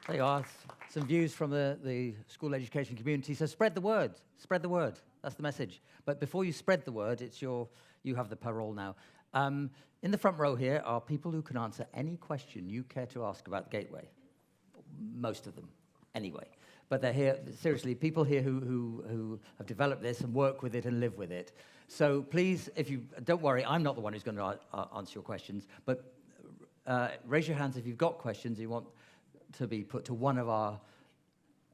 There you are. Some views from the school education community. So spread the word. Spread the word. That's the message. But before you spread the word, you have the parole now. In the front row here are people who can answer any question you care to ask about the Gateway. Most of them, anyway. But they're here, seriously, people here who have developed this and work with it and live with it. So please, don't worry, I'm not the one who's going to answer your questions, but raise your hands if you've got questions you want to be put to one of our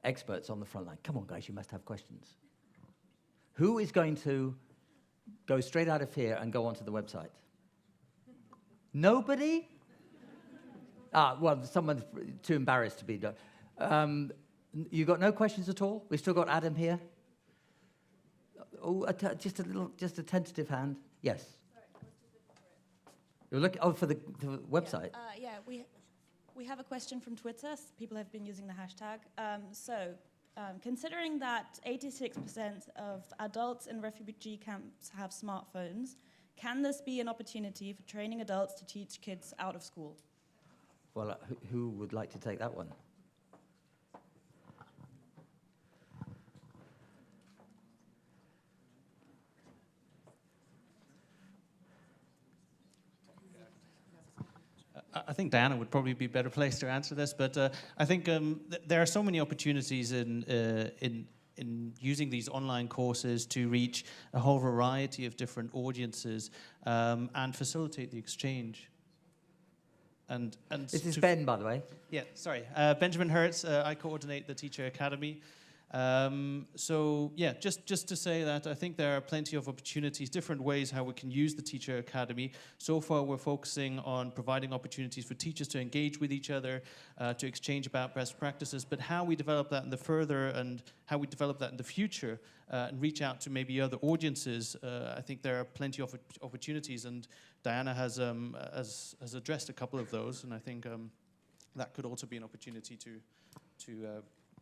experts on the front line. Come on, guys, you must have questions. Who is going to go straight out of here and go onto the website? Nobody? Well, someone's too embarrassed to be done. You got no questions at all? We've still got Adam here. Oh, just a tentative hand. Yes. Sorry, I was just looking for it. You're looking for the website. Yeah, we have a question from Twitter. People have been using the hashtag. Considering that 86% of adults in refugee camps have smartphones, can this be an opportunity for training adults to teach kids out of school? Well, who would like to take that one? I think Diana would probably be a better place to answer this, but I think there are so many opportunities in using these online courses to reach a whole variety of different audiences and facilitate the exchange. And this is Ben, by the way. Yeah, sorry. Benjamin Hertz, I coordinate the Teacher Academy. So yeah, just to say that I think there are plenty of opportunities, different ways how we can use the Teacher Academy. So far we're focusing on providing opportunities for teachers to engage with each other, to exchange about best practices, but how we develop that in the further and how we develop that in the future and reach out to maybe other audiences, I think there are plenty of opportunities, and Diana has addressed a couple of those, and I think that could also be an opportunity to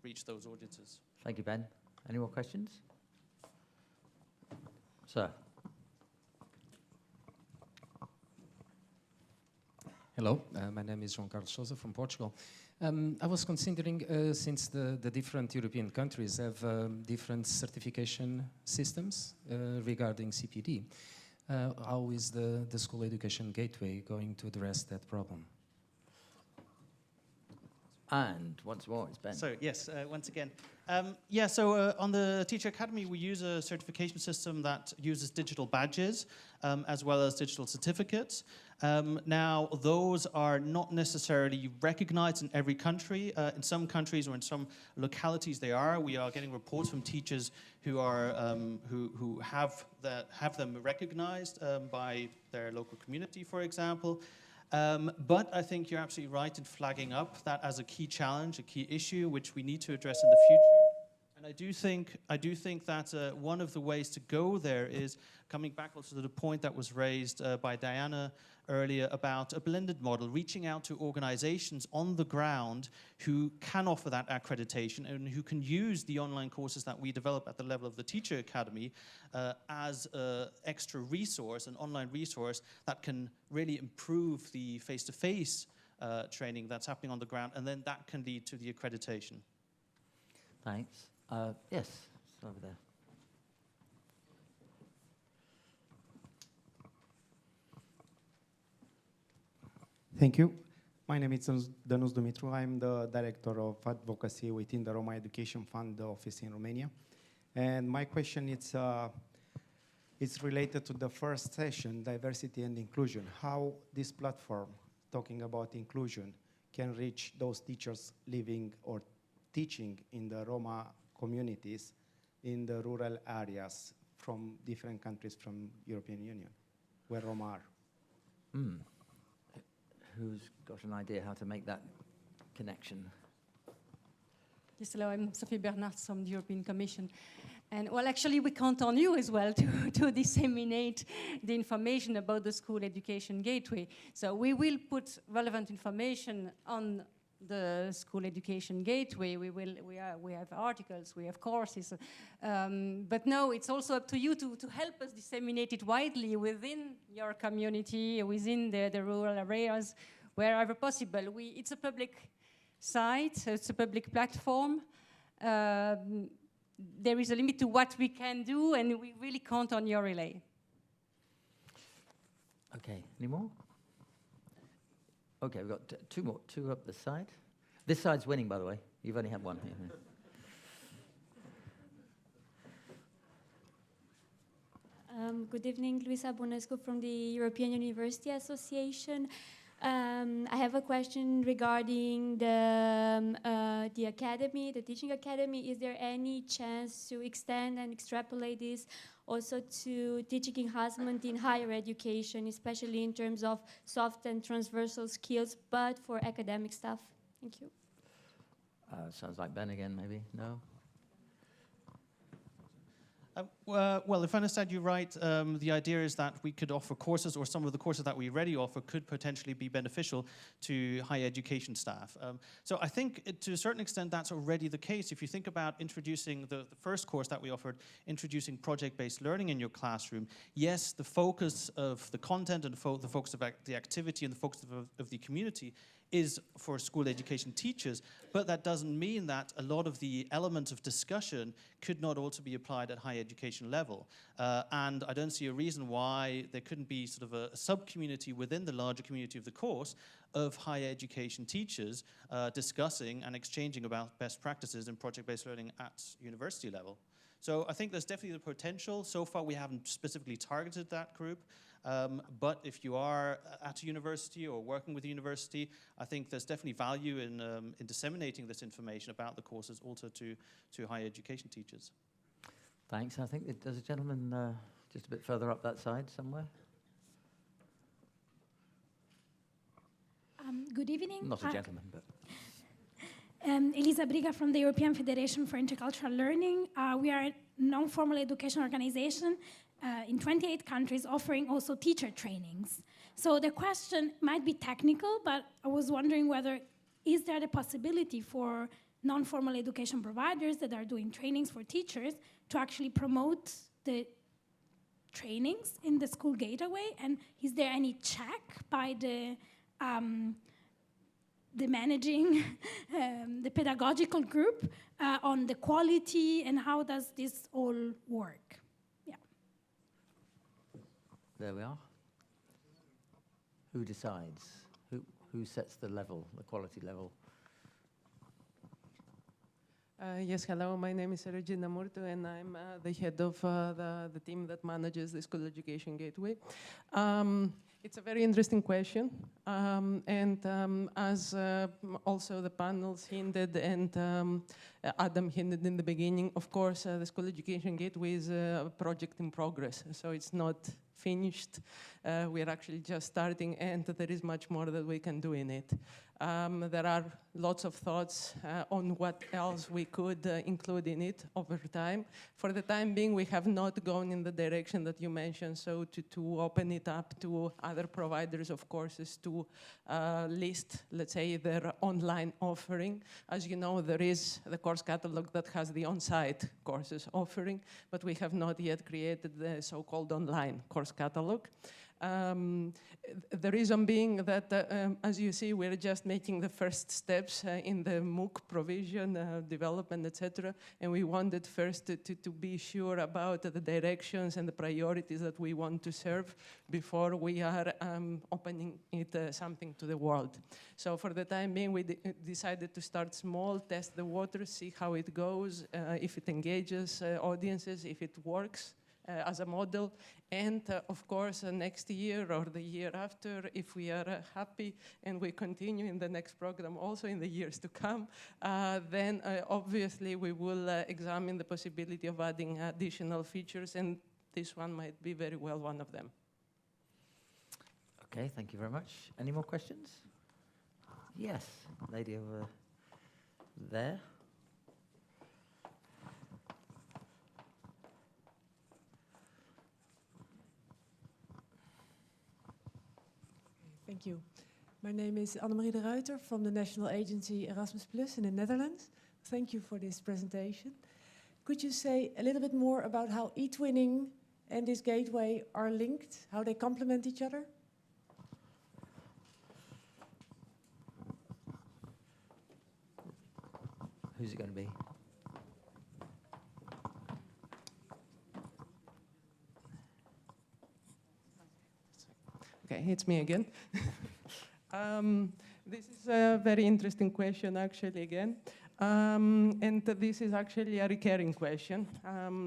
reach those audiences. Thank you, Ben. Any more questions? Sir. Hello, my name is João Carlos Sousa from Portugal. I was considering, since the different European countries have different certification systems regarding CPD, how is the School Education Gateway going to address that problem? And once more, it's Ben. So yes, once again. So on the Teacher Academy, we use a certification system that uses digital badges as well as digital certificates. Now, those are not necessarily recognized in every country. In some countries or in some localities they are. We are getting reports from teachers who are who have them recognized by their local community, for example. But I think you're absolutely right in flagging up that as a key challenge, a key issue, which we need to address in the future. And I do think that one of the ways to go there is coming back also to the point that was raised by Diana earlier about a blended model, reaching out to organizations on the ground who can offer that accreditation and who can use the online courses that we develop at the level of the Teacher Academy as an extra resource, an online resource that can really improve the face-to-face training that's happening on the ground, and then that can lead to the accreditation. Thanks. Yes, it's over there. Thank you. My name is Danuț Dumitru. I'm the Director of Advocacy within the Roma Education Fund office in Romania. And my question is related to the first session, diversity and inclusion. How this platform, talking about inclusion, can reach those teachers living or teaching in the Roma communities in the rural areas from different countries from European Union, where Roma are. Who's got an idea how to make that connection? Yes, hello, I'm Sophie Bernard from the European Commission. And well, actually, we count on you as well to disseminate the information about the School Education Gateway. So we will put relevant information on the School Education Gateway. We have articles, we have courses, but no, it's also up to you to help us disseminate it widely within your community, within the rural areas, wherever possible. It's a public site, so it's a public platform. There is a limit to what we can do, and we really count on your relay. Okay, any more? Okay, we've got two more, two up this side. This side's winning, by the way. You've only had one. Good evening, Luisa Bonescu from the European University Association. I have a question regarding the academy, the teaching academy. Is there any chance to extend and extrapolate this also to teaching enhancement in higher education, especially in terms of soft and transversal skills, but for academic staff? Thank you. Sounds like Ben again, maybe? No? Well, if I understand you right, the idea is that we could offer courses, or some of the courses that we already offer could potentially be beneficial to higher education staff. So I think to a certain extent that's already the case. If you think about introducing the first course that we offered, introducing project-based learning in your classroom, yes, the focus of the content and the focus of the activity and the focus of the community is for school education teachers, but that doesn't mean that a lot of the elements of discussion could not also be applied at higher education level. And I don't see a reason why there couldn't be sort of a sub-community within the larger community of the course of higher education teachers discussing and exchanging about best practices in project-based learning at university level. So I think there's definitely the potential. So far we haven't specifically targeted that group. But if you are at a university or working with a university, I think there's definitely value in disseminating this information about the courses also to higher education teachers. Thanks. I think there's a gentleman just a bit further up that side somewhere. Good evening. Not a gentleman, but... Elisa Briga from the European Federation for Intercultural Learning. We are a non-formal education organization in 28 countries offering also teacher trainings. So the question might be technical, but I was wondering whether is there the possibility for non-formal education providers that are doing trainings for teachers to actually promote the trainings in the school gateway? And is there any check by the managing, the pedagogical group on the quality, and how does this all work? Yeah. There we are. Who decides? Who sets the level, the quality level? Yes, hello, my name is Regina Murtu, and I'm the head of the team that manages the School Education Gateway. It's a very interesting question, and as also the panels hinted and Adam hinted in the beginning, of course, the School Education Gateway is a project in progress, so it's not finished. We're actually just starting, and there is much more that we can do in it. There are lots of thoughts on what else we could include in it over time. For the time being, we have not gone in the direction that you mentioned, so to open it up to other providers of courses to list, let's say, their online offering. As you know, there is the course catalog that has the on-site courses offering, but we have not yet created the so-called online course catalog. The reason being that, as you see, we're just making the first steps in the MOOC provision, development, etc. And we wanted first to be sure about the directions and the priorities that we want to serve before we are opening it something to the world. So for the time being, we decided to start small, test the water, see how it goes, if it engages audiences, if it works as a model. And of course, next year or the year after, if we are happy and we continue in the next program also in the years to come, then obviously we will examine the possibility of adding additional features, and this one might be very well one of them. Okay, thank you very much. Any more questions? Yes, lady over there. Thank you. My name is Annemarie de Ruiter from the National Agency Erasmus Plus in the Netherlands. Thank you for this presentation. Could you say a little bit more about how e-twinning and this gateway are linked, how they complement each other? Who's it going to be? Okay, it's me again. This is a very interesting question, actually, again. And this is actually a recurring question.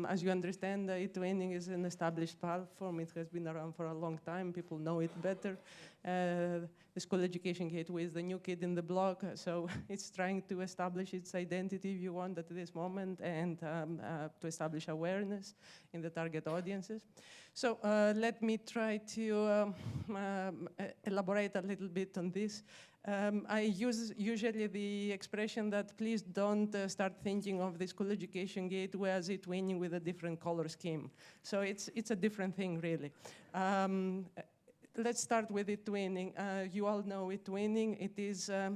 As you understand, e-twinning is an established platform. It has been around for a long time. People know it better. The School Education Gateway is the new kid in the block, so it's trying to establish its identity, if you want, at this moment, and to establish awareness in the target audiences. So let me try to elaborate a little bit on this. I use usually the expression that please don't start thinking of the School Education Gateway as e-twinning with a different color scheme. So it's a different thing, really. Let's start with e-twinning. You all know e-twinning. It is a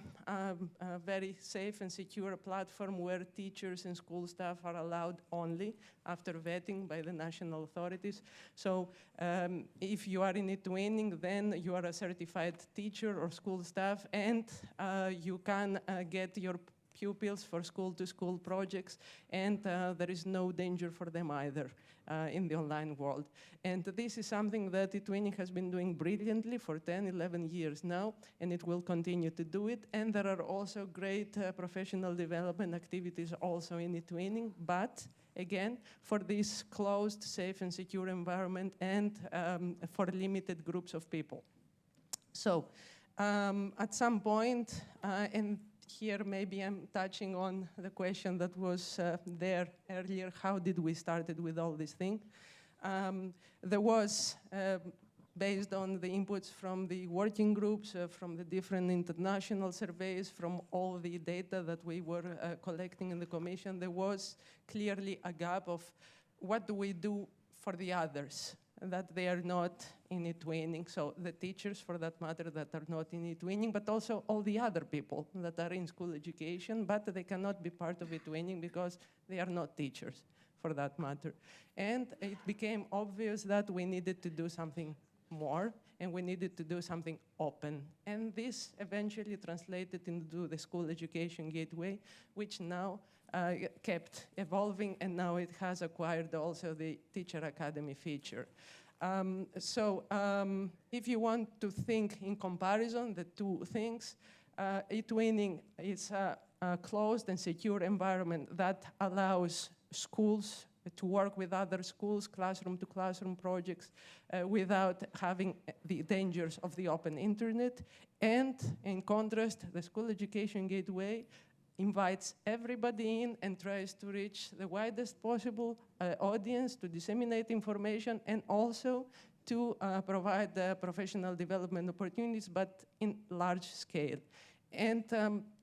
very safe and secure platform where teachers and school staff are allowed only after vetting by the national authorities. So if you are in e-twinning, then you are a certified teacher or school staff, and you can get your pupils for school-to-school projects, and there is no danger for them either in the online world. And this is something that e-twinning has been doing brilliantly for 10, 11 years now, and it will continue to do it. And there are also great professional development activities also in e-twinning, but again, for this closed, safe, and secure environment, and for limited groups of people. So at some point, and here maybe I'm touching on the question that was there earlier, how did we started with all this thing? There was, based on the inputs from the working groups, from the different international surveys, from all the data that we were collecting in the Commission, there was clearly a gap of what do we do for the others, that they are not in e-twinning. So the teachers, for that matter, that are not in e-twinning, but also all the other people that are in school education, but they cannot be part of e-twinning because they are not teachers, for that matter. And it became obvious that we needed to do something more, and we needed to do something open. And this eventually translated into the School Education Gateway, which now kept evolving, and now it has acquired also the Teacher Academy feature. If you want to think in comparison, the two things, e-twinning is a closed and secure environment that allows schools to work with other schools, classroom-to-classroom projects, without having the dangers of the open internet. And in contrast, the School Education Gateway invites everybody in and tries to reach the widest possible audience, to disseminate information, and also to provide professional development opportunities, but in large scale. And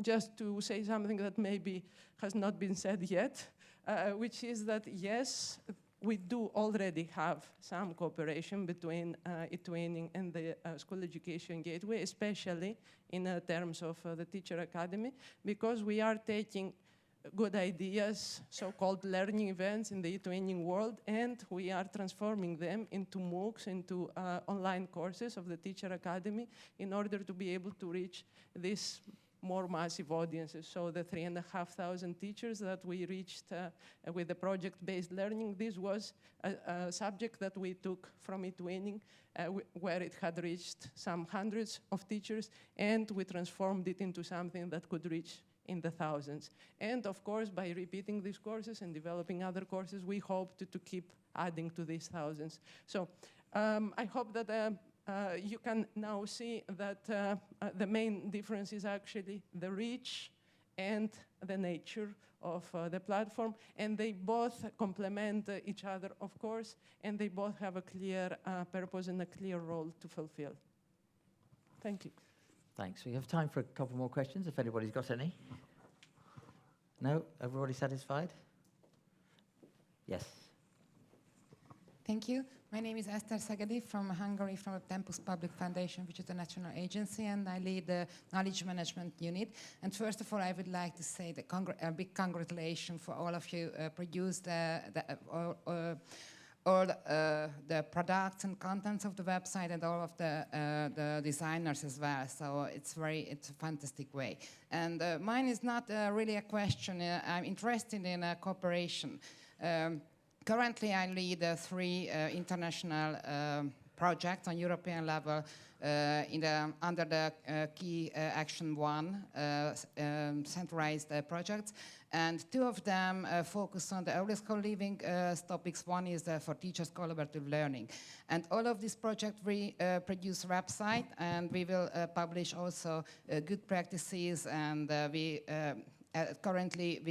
just to say something that maybe has not been said yet, which is that, yes, we do already have some cooperation between e-twinning and the School Education Gateway, especially in terms of the Teacher Academy, because we are taking good ideas, so-called learning events in the e-twinning world, and we are transforming them into MOOCs, into online courses of the Teacher Academy, in order to be able to reach this more massive audiences. So the 3,500 teachers that we reached with the project-based learning, this was a subject that we took from e-twinning, where it had reached some hundreds of teachers, and we transformed it into something that could reach in the thousands. And of course, by repeating these courses and developing other courses, we hope to keep adding to these thousands. So I hope that you can now see that the main difference is actually the reach and the nature of the platform, and they both complement each other, of course, and they both have a clear purpose and a clear role to fulfill. Thank you. Thanks. We have time for a couple more questions, if anybody's got any. No? Everybody satisfied? Yes. Thank you. My name is Eszter Szegedi from Hungary, from the Tempus Public Foundation, which is a national agency, and I lead the knowledge management unit. And first of all, I would like to say a big congratulations for all of you produced all the products and contents of the website and all of the designers as well. So it's a fantastic way. And mine is not really a question. I'm interested in cooperation. Currently, I lead 3 international projects on European level under the Key Action 1 centralized projects. And 2 of them focus on the early school living topics. One is for teachers collaborative learning. And all of these projects we produce a website, and we will publish also good practices, and we currently,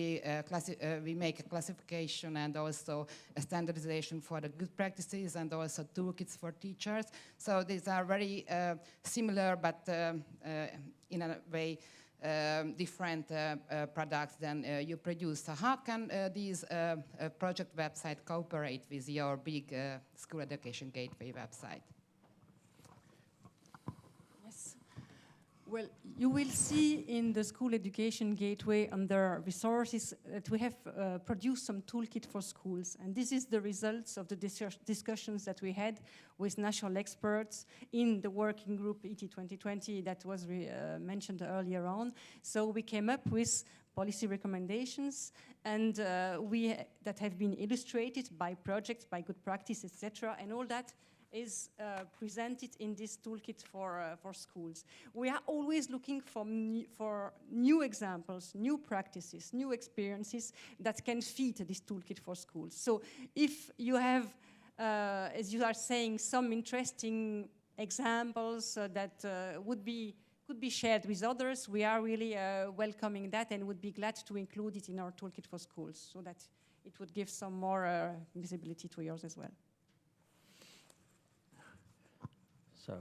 we make a classification and also a standardization for the good practices and also toolkits for teachers. So these are very similar, but in a way different products than you produce. So how can these project websites cooperate with your big School Education Gateway website? Well, you will see in the School Education Gateway under resources that we have produced some toolkit for schools. And this is the results of the discussions that we had with national experts in the working group ET 2020 that was mentioned earlier on. So we came up with policy recommendations and that have been illustrated by projects, by good practice, etc. And all that is presented in this toolkit for schools. We are always looking for new examples, new practices, new experiences that can fit this toolkit for schools. So if you have, as you are saying, some interesting examples that could be shared with others, we are really welcoming that and would be glad to include it in our toolkit for schools so that it would give some more visibility to yours as well. So